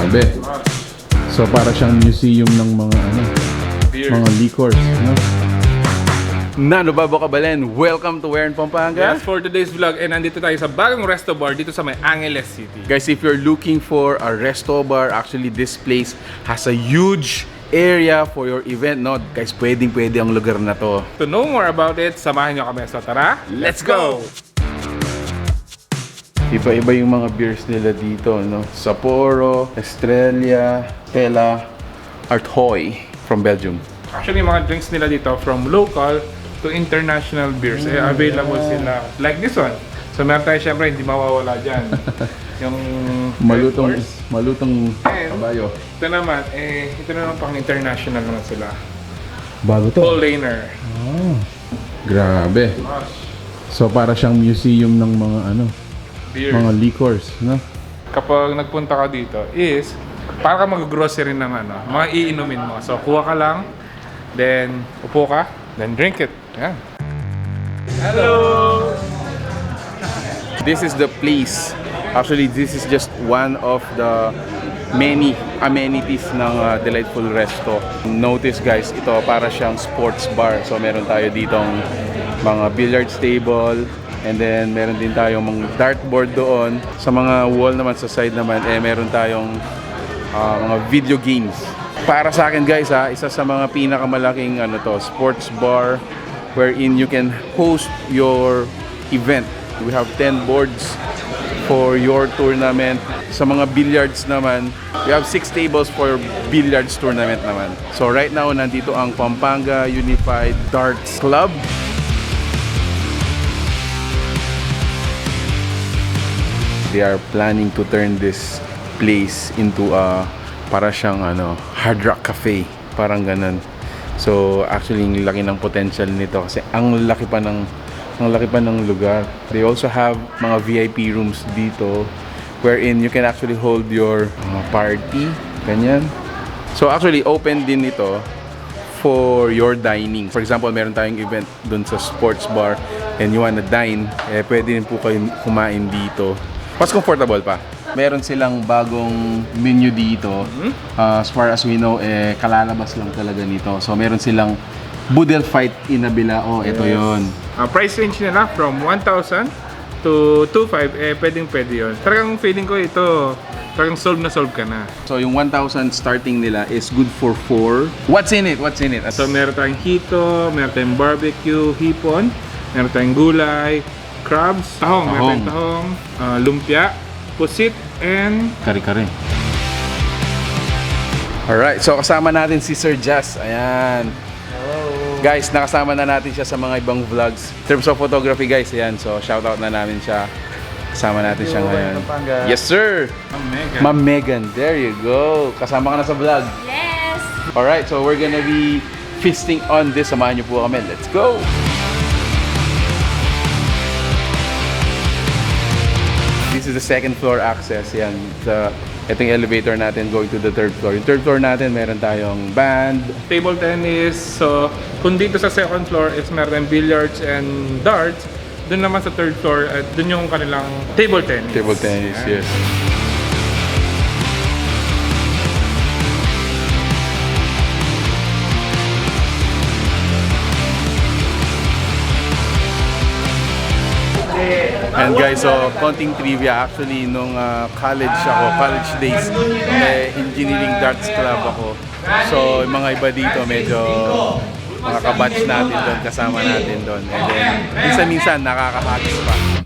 Grabe. So para siyang museum ng mga Beer. mga liquors, no? Nano Babo Kabalen, welcome to Where in Pampanga. Yes, for today's vlog, and nandito tayo sa bagong resto bar dito sa may Angeles City. Guys, if you're looking for a resto bar, actually this place has a huge area for your event, no? Guys, pwede ang lugar na to. To know more about it, samahan nyo kami. So tara, let's go! Iba-iba yung mga beers nila dito, no? Sapporo, Estrella, Stella, Artois from Belgium. Actually, yung mga drinks nila dito from local to international beers, available sila. Like this one. So meron tayo syempre, hindi mawawala dyan. Yung Malutong kabayo. Ito naman, ito naman pang international naman sila. Bago to. Paul Laner. Oh, grabe. So para siyang museum ng mga Beer. mga liquors, no? Kapag nagpunta ka dito is para ka mag-grocery ng mga iinumin mo. So kuha ka lang, then upo ka, then drink it. Yan. Hello! This is the place. Actually, this is just one of the many amenities ng Delightful Resto. Notice guys, ito para siyang sports bar. So meron tayo ditong mga billiards table, and then meron din tayong mga dartboard doon. Sa mga wall naman, sa side naman, meron tayong mga video games. Para sa akin guys, isa sa mga pinakamalaking sports bar wherein you can host your event. We have 10 boards for your tournament. Sa mga billiards naman, we have 6 tables for billiards tournament naman. So right now, nandito ang Pampanga Unified Darts Club. They are planning to turn this place into para siyang Hard Rock Cafe, parang ganun. So actually, ang laki ng potential nito kasi ang laki pa ng lugar. They also have mga VIP rooms dito wherein you can actually hold your party, ganyan. So actually, open din ito for your dining. For example, meron tayong event dun sa sports bar and you wanna dine, pwede din po kayo kumain dito. Mas comfortable pa. Meron silang bagong menu dito. As far as we know, kalalabas lang talaga nito. So meron silang Boodle Fight Inabila. Oh, ito yon. Price range nila from 1,000 to 2,500, pwede yun. Talagang feeling ko ito, talagang solve ka na. So yung 1,000 starting nila is good for 4. What's in it? So meron tayong hito, meron tayong barbecue, hipon, meron tayong gulay, crabs, meron tayong tahong, lumpia, pusit, and kare-kare. Alright, so kasama natin si Sir Jazz. Ayan. hello. Guys, nakasama na natin siya sa mga ibang vlogs. In terms of photography guys, ayan. So shoutout na namin siya. Kasama natin siya ngayon. Yes sir! Ma'am Megan, there you go. Kasama ka na sa vlog. Yes! Alright, so we're gonna be feasting on this. Samahan niyo po kami. Let's go! This is the second floor access. Yan. Ito yung elevator natin going to the third floor. Yung third floor natin, meron tayong band. Table tennis. So kung dito sa second floor is meron tayong billiards and darts, dun naman sa third floor, dun yung kanilang table tennis. Table tennis, yes. And guys, so konting trivia, actually nung college days, engineering darts club ako. So yung mga iba dito medyo mga kabatch natin doon, kasama natin doon. And then minsan nakakahagis pa.